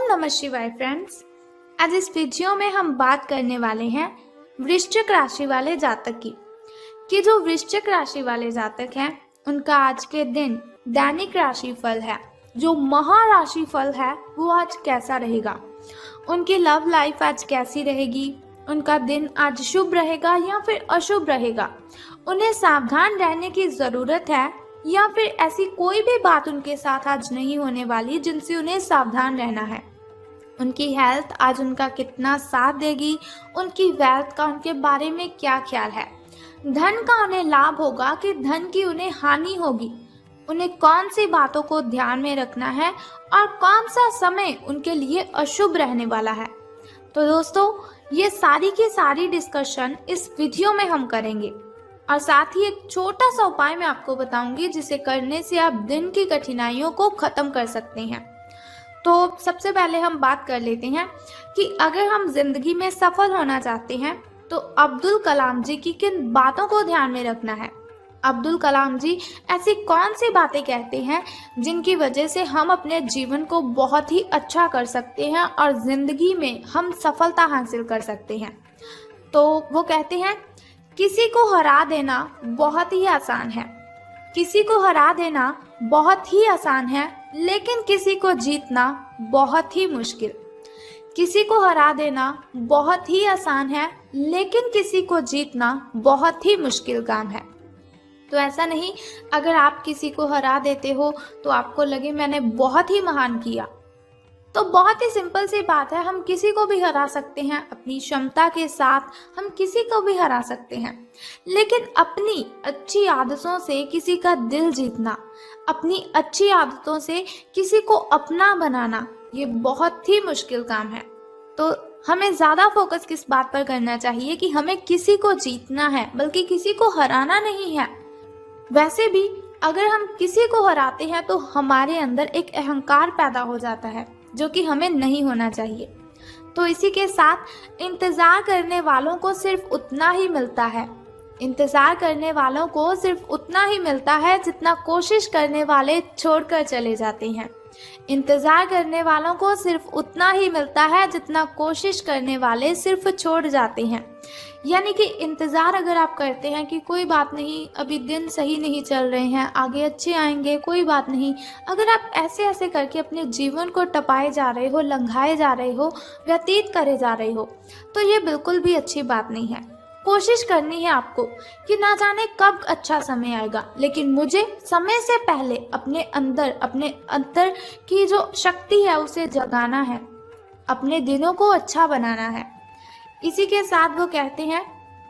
नमः शिवाय फ्रेंड्स। आज इस वीडियो में हम बात करने वाले हैं वृश्चिक राशि वाले जातक की कि जो वृश्चिक राशि वाले जातक हैं उनका आज के दिन दैनिक राशिफल है, जो महाराशिफल है वो आज कैसा रहेगा, उनकी लव लाइफ आज कैसी रहेगी, उनका दिन आज शुभ रहेगा या फिर अशुभ रहेगा, उन्हें सावधान रहने की ज़रूरत है या फिर ऐसी कोई भी बात उनके साथ आज नहीं होने वाली जिनसे उन्हें सावधान रहना है। उनकी हेल्थ आज उनका कितना साथ देगी, उनकी वेल्थ का उनके बारे में क्या ख्याल है, धन का उन्हें लाभ होगा कि धन की उन्हें हानि होगी, उन्हें कौन सी बातों को ध्यान में रखना है और कौन सा समय उनके लिए अशुभ रहने वाला है। तो दोस्तों, ये सारी की सारी डिस्कशन इस वीडियो में हम करेंगे और साथ ही एक छोटा सा उपाय मैं आपको बताऊंगी जिसे करने से आप दिन की कठिनाइयों को खत्म कर सकते हैं। तो सबसे पहले हम बात कर लेते हैं कि अगर हम जिंदगी में सफल होना चाहते हैं तो अब्दुल कलाम जी की किन बातों को ध्यान में रखना है। अब्दुल कलाम जी ऐसी कौन सी बातें कहते हैं जिनकी वजह से हम अपने जीवन को बहुत ही अच्छा कर सकते हैं और जिंदगी में हम सफलता हासिल कर सकते हैं। तो वो कहते हैं, किसी को हरा देना बहुत ही आसान है, किसी को हरा देना बहुत ही आसान है, लेकिन किसी को जीतना बहुत ही मुश्किल। किसी को हरा देना बहुत ही आसान है, लेकिन किसी को जीतना बहुत ही मुश्किल काम है। तो ऐसा नहीं, अगर आप किसी को हरा देते हो तो आपको लगे मैंने बहुत ही महान किया। तो बहुत ही सिंपल सी बात है, हम किसी को भी हरा सकते हैं, अपनी क्षमता के साथ हम किसी को भी हरा सकते हैं, लेकिन अपनी अच्छी आदतों से किसी का दिल जीतना, अपनी अच्छी आदतों से किसी को अपना बनाना, ये बहुत ही मुश्किल काम है। तो हमें ज़्यादा फोकस किस बात पर करना चाहिए कि हमें किसी को जीतना है, बल्कि किसी को हराना नहीं है। वैसे भी अगर हम किसी को हराते हैं तो हमारे अंदर एक अहंकार पैदा हो जाता है जो कि हमें नहीं होना चाहिए। तो इसी के साथ इंतज़ार करने वालों को सिर्फ उतना ही मिलता है, इंतज़ार करने वालों को सिर्फ उतना ही मिलता है जितना कोशिश करने वाले छोड़कर चले जाते हैं। इंतज़ार करने वालों को सिर्फ उतना ही मिलता है जितना कोशिश करने वाले सिर्फ छोड़ जाते हैं। यानी कि इंतज़ार अगर आप करते हैं कि कोई बात नहीं, अभी दिन सही नहीं चल रहे हैं, आगे अच्छे आएंगे, कोई बात नहीं, अगर आप ऐसे ऐसे करके अपने जीवन को टपाए जा रहे हो, लंघाए जा रहे हो, व्यतीत करे जा रहे हो, तो ये बिल्कुल भी अच्छी बात नहीं है। कोशिश करनी है आपको कि ना जाने कब अच्छा समय आएगा, लेकिन मुझे समय से पहले अपने अंदर की जो शक्ति है उसे जगाना है, अपने दिनों को अच्छा बनाना है। इसी के साथ वो कहते हैं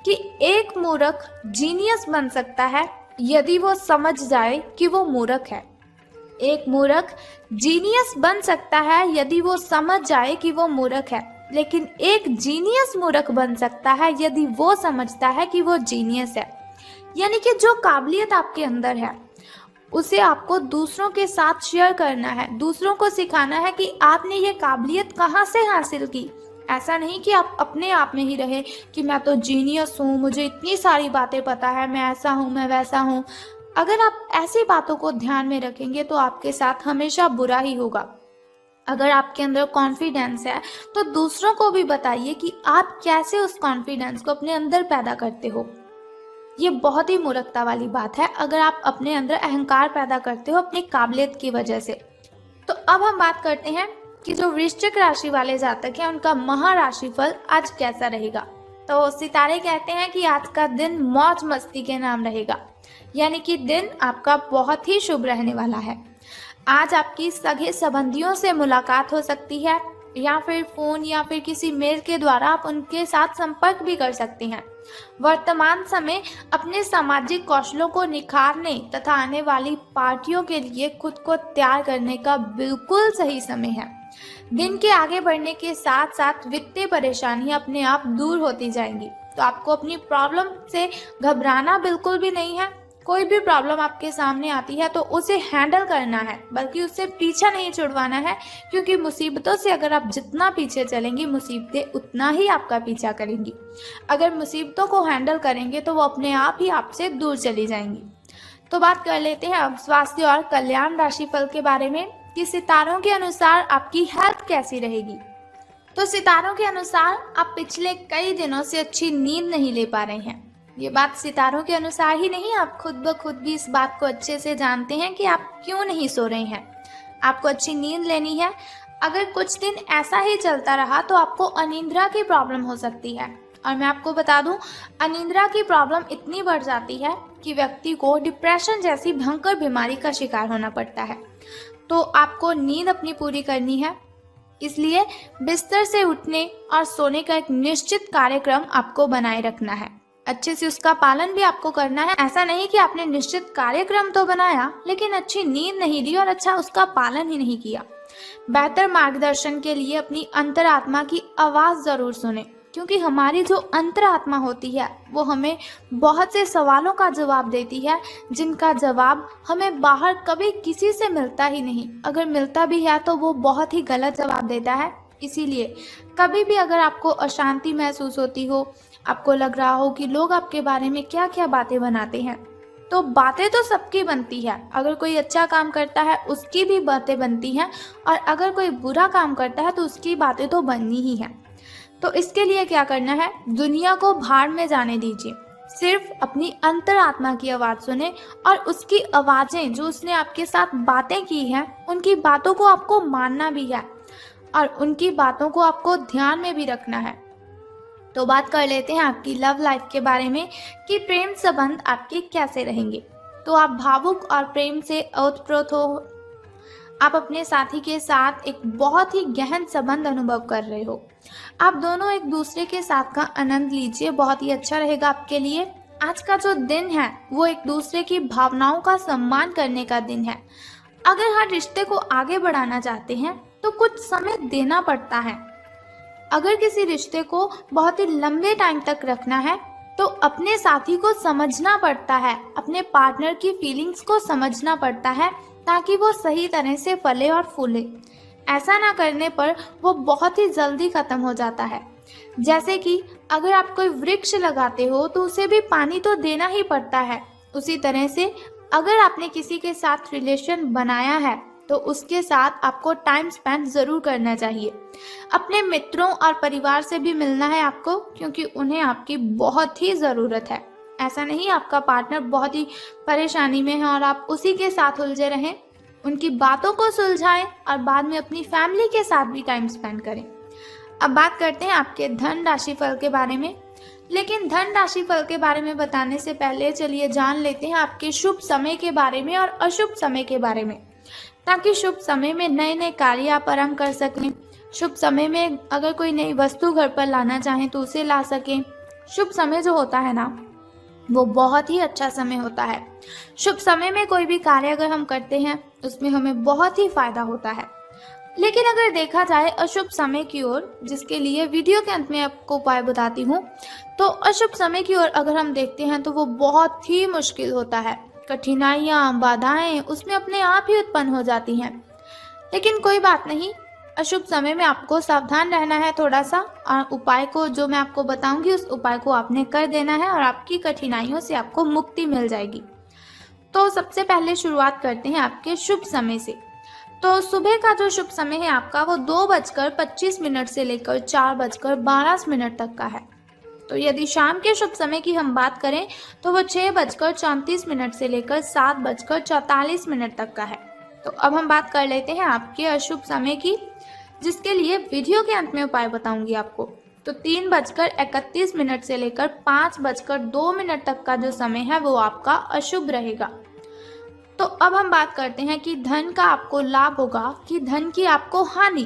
कि एक मूर्ख जीनियस बन सकता है यदि वो समझ जाए कि वो मूर्ख है। एक मूर्ख जीनियस बन सकता है यदि वो समझ जाए कि वो मूर्ख है, लेकिन एक जीनियस मूर्ख बन सकता है यदि वो समझता है कि वो जीनियस है। यानी कि जो काबिलियत आपके अंदर है उसे आपको दूसरों के साथ शेयर करना है, दूसरों को सिखाना है कि आपने ये काबिलियत कहाँ से हासिल की। ऐसा नहीं कि आप अपने आप में ही रहे कि मैं तो जीनियस हूँ, मुझे इतनी सारी बातें पता है, मैं ऐसा हूँ, मैं वैसा हूँ। अगर आप ऐसी बातों को ध्यान में रखेंगे तो आपके साथ हमेशा बुरा ही होगा। अगर आपके अंदर कॉन्फिडेंस है तो दूसरों को भी बताइए कि आप कैसे उस कॉन्फिडेंस को अपने अंदर पैदा करते हो। ये बहुत ही मूर्खता वाली बात है अगर आप अपने अंदर अहंकार पैदा करते हो अपनी काबिलियत की वजह से। तो अब हम बात करते हैं कि जो वृश्चिक राशि वाले जातक हैं उनका महाराशिफल आज कैसा रहेगा। तो सितारे कहते हैं कि आज का दिन मौज मस्ती के नाम रहेगा, यानी कि दिन आपका बहुत ही शुभ रहने वाला है। आज आपकी सगे संबंधियों से मुलाकात हो सकती है या फिर फ़ोन या फिर किसी मेल के द्वारा आप उनके साथ संपर्क भी कर सकते हैं। वर्तमान समय अपने सामाजिक कौशलों को निखारने तथा आने वाली पार्टियों के लिए खुद को तैयार करने का बिल्कुल सही समय है। दिन के आगे बढ़ने के साथ साथ वित्तीय परेशानियां अपने आप दूर होती जाएंगी। तो आपको अपनी प्रॉब्लम से घबराना बिल्कुल भी नहीं है। कोई भी प्रॉब्लम आपके सामने आती है तो उसे हैंडल करना है, बल्कि उससे पीछा नहीं छुड़वाना है, क्योंकि मुसीबतों से अगर आप जितना पीछे चलेंगी मुसीबतें उतना ही आपका पीछा करेंगी। अगर मुसीबतों को हैंडल करेंगे तो वो अपने आप ही आपसे दूर चली जाएंगी। तो बात कर लेते हैं अब स्वास्थ्य और कल्याण राशिफल के बारे में। कि सितारों के अनुसार आपकी हेल्थ कैसी रहेगी। तो सितारों के अनुसार आप पिछले कई दिनों से अच्छी नींद नहीं ले पा रहे हैं। ये बात सितारों के अनुसार ही नहीं, आप खुद ब खुद भी इस बात को अच्छे से जानते हैं कि आप क्यों नहीं सो रहे हैं। आपको अच्छी नींद लेनी है। अगर कुछ दिन ऐसा ही चलता रहा तो आपको अनिद्रा की प्रॉब्लम हो सकती है। और मैं आपको बता दूं, अनिद्रा की प्रॉब्लम इतनी बढ़ जाती है कि व्यक्ति को डिप्रेशन जैसी भयंकर बीमारी का शिकार होना पड़ता है। तो आपको नींद अपनी पूरी करनी है, इसलिए बिस्तर से उठने और सोने का एक निश्चित कार्यक्रम आपको बनाए रखना है। अच्छे से उसका पालन भी आपको करना है। ऐसा नहीं कि आपने निश्चित कार्यक्रम तो बनाया लेकिन अच्छी नींद नहीं ली और अच्छा उसका पालन ही नहीं किया। बेहतर मार्गदर्शन के लिए अपनी अंतरात्मा की आवाज जरूर सुने, क्योंकि हमारी जो अंतरात्मा होती है वो हमें बहुत से सवालों का जवाब देती है, जिनका जवाब हमें बाहर कभी किसी से मिलता ही नहीं। अगर मिलता भी है तो वो बहुत ही गलत जवाब देता है। इसीलिए कभी भी अगर आपको अशांति महसूस होती हो, आपको लग रहा हो कि लोग आपके बारे में क्या क्या बातें बनाते हैं, तो बातें तो सबकी बनती है। अगर कोई अच्छा काम करता है उसकी भी बातें बनती हैं, और अगर कोई बुरा काम करता है तो उसकी बातें तो बननी ही हैं। तो इसके लिए क्या करना है, दुनिया को भाड़ में जाने दीजिए। सिर्फ अपनी अंतरात्मा की आवाज़ सुने और उसकी आवाज़ें जो उसने आपके साथ बातें की हैं, उनकी बातों को आपको मानना भी है और उनकी बातों को आपको ध्यान में भी रखना है। तो बात कर लेते हैं आपकी लव लाइफ के बारे में कि प्रेम संबंध आपके कैसे रहेंगे। तो आप भावुक और प्रेम से ओतप्रोत हो। आप अपने साथी के साथ एक बहुत ही गहन संबंध अनुभव कर रहे हो। आप दोनों एक दूसरे के साथ का आनंद लीजिए, बहुत ही अच्छा रहेगा आपके लिए। आज का जो दिन है वो एक दूसरे की भावनाओं का सम्मान करने का दिन है। अगर हर रिश्ते को आगे बढ़ाना चाहते हैं तो कुछ समय देना पड़ता है। अगर किसी रिश्ते को बहुत ही लंबे टाइम तक रखना है तो अपने साथी को समझना पड़ता है, अपने पार्टनर की फीलिंग्स को समझना पड़ता है, ताकि वो सही तरह से फले और फूले। ऐसा ना करने पर वो बहुत ही जल्दी खत्म हो जाता है। जैसे कि अगर आप कोई वृक्ष लगाते हो तो उसे भी पानी तो देना ही पड़ता है। उसी तरह से अगर आपने किसी के साथ रिलेशन बनाया है तो उसके साथ आपको टाइम स्पेंड ज़रूर करना चाहिए। अपने मित्रों और परिवार से भी मिलना है आपको, क्योंकि उन्हें आपकी बहुत ही ज़रूरत है। ऐसा नहीं आपका पार्टनर बहुत ही परेशानी में है और आप उसी के साथ उलझे रहें। उनकी बातों को सुलझाएं और बाद में अपनी फैमिली के साथ भी टाइम स्पेंड करें। अब बात करते हैं आपके धन राशि फल के बारे में। लेकिन धन राशि फल के बारे में बताने से पहले चलिए जान लेते हैं आपके शुभ समय के बारे में और अशुभ समय के बारे में, ताकि शुभ समय में नए नए कार्य आप आरंभ कर सकें। शुभ समय में अगर कोई नई वस्तु घर पर लाना चाहें तो उसे ला सकें। शुभ समय जो होता है ना, वो बहुत ही अच्छा समय होता है। शुभ समय में कोई भी कार्य अगर हम करते हैं उसमें हमें बहुत ही फायदा होता है। लेकिन अगर देखा जाए अशुभ समय की ओर, जिसके लिए वीडियो के अंत में आपको उपाय बताती हूँ, तो अशुभ समय की ओर अगर हम देखते हैं तो वो बहुत ही मुश्किल होता है। कठिनाइयाँ, बाधाएं उसमें अपने आप ही उत्पन्न हो जाती हैं। लेकिन कोई बात नहीं, अशुभ समय में आपको सावधान रहना है थोड़ा सा, और उपाय को जो मैं आपको बताऊंगी उस उपाय को आपने कर देना है और आपकी कठिनाइयों से आपको मुक्ति मिल जाएगी। तो सबसे पहले शुरुआत करते हैं आपके शुभ समय से। तो सुबह का जो शुभ समय है आपका वो 2:25 से लेकर 4:12 तक का है। तो यदि शाम के शुभ समय की हम बात करें तो वो 6:34 से लेकर 7:44 तक का है। तो अब हम बात कर लेते हैं आपके अशुभ समय की, जिसके लिए वीडियो के अंत में उपाय बताऊंगी आपको। तो 3:31 से लेकर 5:02 तक का जो समय है वो आपका अशुभ रहेगा। तो अब हम बात करते हैं कि धन का आपको लाभ होगा कि धन की आपको हानि।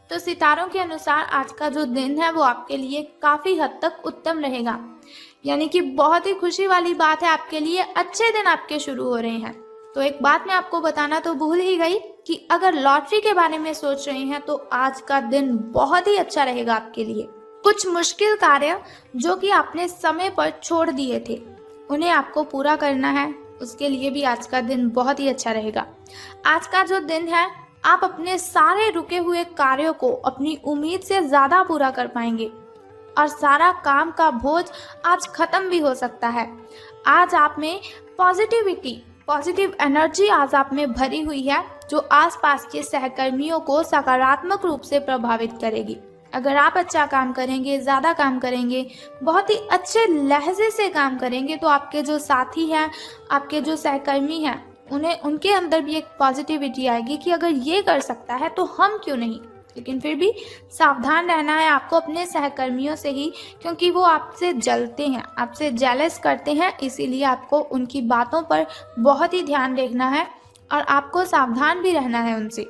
तो सितारों के अनुसार आज का जो दिन है वो आपके लिए काफी हद तक उत्तम रहेगा, यानी कि बहुत ही खुशी वाली बात है आपके लिए, अच्छे दिन आपके शुरू हो रहे हैं। तो एक बात मैं आपको बताना तो भूल ही गई कि अगर लॉटरी के बारे में सोच रहे हैं तो आज का दिन बहुत ही अच्छा रहेगा आपके लिए। कुछ मुश्किल कार्य जो कि आपने समय पर छोड़ दिए थे उन्हें आपको पूरा करना है, उसके लिए भी आज का दिन बहुत ही अच्छा रहेगा। आज का जो दिन है आप अपने सारे रुके हुए कार्यों को अपनी उम्मीद से ज्यादा पूरा कर पाएंगे और सारा काम का बोझ आज खत्म भी हो सकता है। आज आप में पॉजिटिविटी पॉजिटिव एनर्जी आज आप में भरी हुई है जो आसपास के सहकर्मियों को सकारात्मक रूप से प्रभावित करेगी। अगर आप अच्छा काम करेंगे, ज़्यादा काम करेंगे, बहुत ही अच्छे लहजे से काम करेंगे तो आपके जो साथी हैं, आपके जो सहकर्मी हैं, उनके अंदर भी एक पॉजिटिविटी आएगी कि अगर ये कर सकता है तो हम क्यों नहीं। लेकिन फिर भी सावधान रहना है आपको अपने सहकर्मियों से ही, क्योंकि वो आपसे जलते हैं, आपसे जेलस करते हैं, इसीलिए आपको उनकी बातों पर बहुत ही ध्यान रखना है और आपको सावधान भी रहना है उनसे।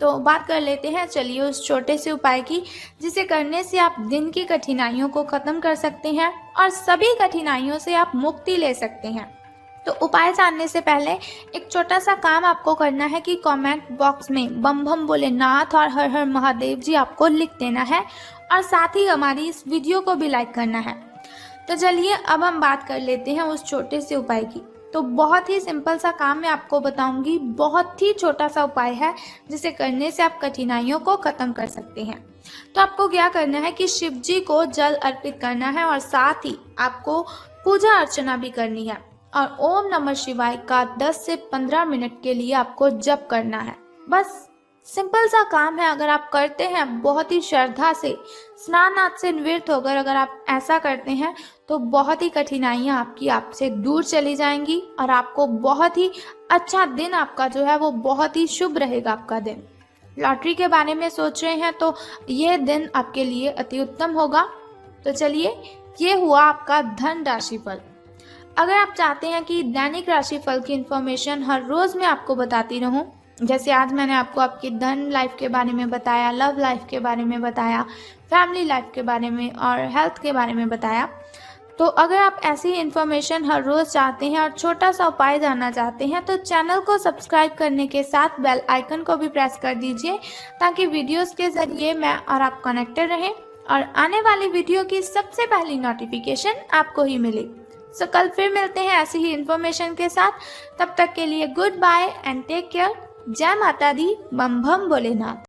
तो बात कर लेते हैं चलिए उस छोटे से उपाय की जिसे करने से आप दिन की कठिनाइयों को ख़त्म कर सकते हैं और सभी कठिनाइयों से आप मुक्ति ले सकते हैं। तो उपाय जानने से पहले एक छोटा सा काम आपको करना है कि कमेंट बॉक्स में बम बम भोलेनाथ और हर हर महादेव जी आपको लिख देना है और साथ ही हमारी इस वीडियो को भी लाइक करना है। तो चलिए अब हम बात कर लेते हैं उस छोटे से उपाय की। तो बहुत ही सिंपल सा काम मैं आपको बताऊंगी, बहुत ही छोटा सा उपाय है जिसे करने से आप कठिनाइयों को ख़त्म कर सकते हैं। तो आपको क्या करना है कि शिव जी को जल अर्पित करना है और साथ ही आपको पूजा अर्चना भी करनी है और ओम नमः शिवाय का 10 से 15 मिनट के लिए आपको जप करना है। बस सिंपल सा काम है, अगर आप करते हैं बहुत ही श्रद्धा से, स्नान आदि से निवृत्त होकर अगर आप ऐसा करते हैं तो बहुत ही कठिनाइयाँ आपकी आपसे दूर चली जाएंगी और आपको बहुत ही अच्छा दिन आपका जो है वो बहुत ही शुभ रहेगा आपका दिन। लॉटरी के बारे में सोच रहे हैं तो ये दिन आपके लिए अति उत्तम होगा। तो चलिए ये हुआ आपका धन राशि फल। अगर आप चाहते हैं कि दैनिक राशि फल की इन्फॉर्मेशन हर रोज़ मैं आपको बताती रहूं, जैसे आज मैंने आपको आपकी धन लाइफ के बारे में बताया, लव लाइफ के बारे में बताया, फैमिली लाइफ के बारे में और हेल्थ के बारे में बताया, तो अगर आप ऐसी इन्फॉर्मेशन हर रोज़ चाहते हैं और छोटा सा उपाय जानना चाहते हैं तो चैनल को सब्सक्राइब करने के साथ बेल आइकन को भी प्रेस कर दीजिए ताकि वीडियोस के ज़रिए मैं और आप कनेक्टेड रहें और आने वाली वीडियो की सबसे पहली नोटिफिकेशन आपको ही मिले। सो कल फिर मिलते हैं ऐसी ही इन्फॉर्मेशन के साथ। तब तक के लिए goodbye and take care. जय माता दी, बम बम भोलेनाथ।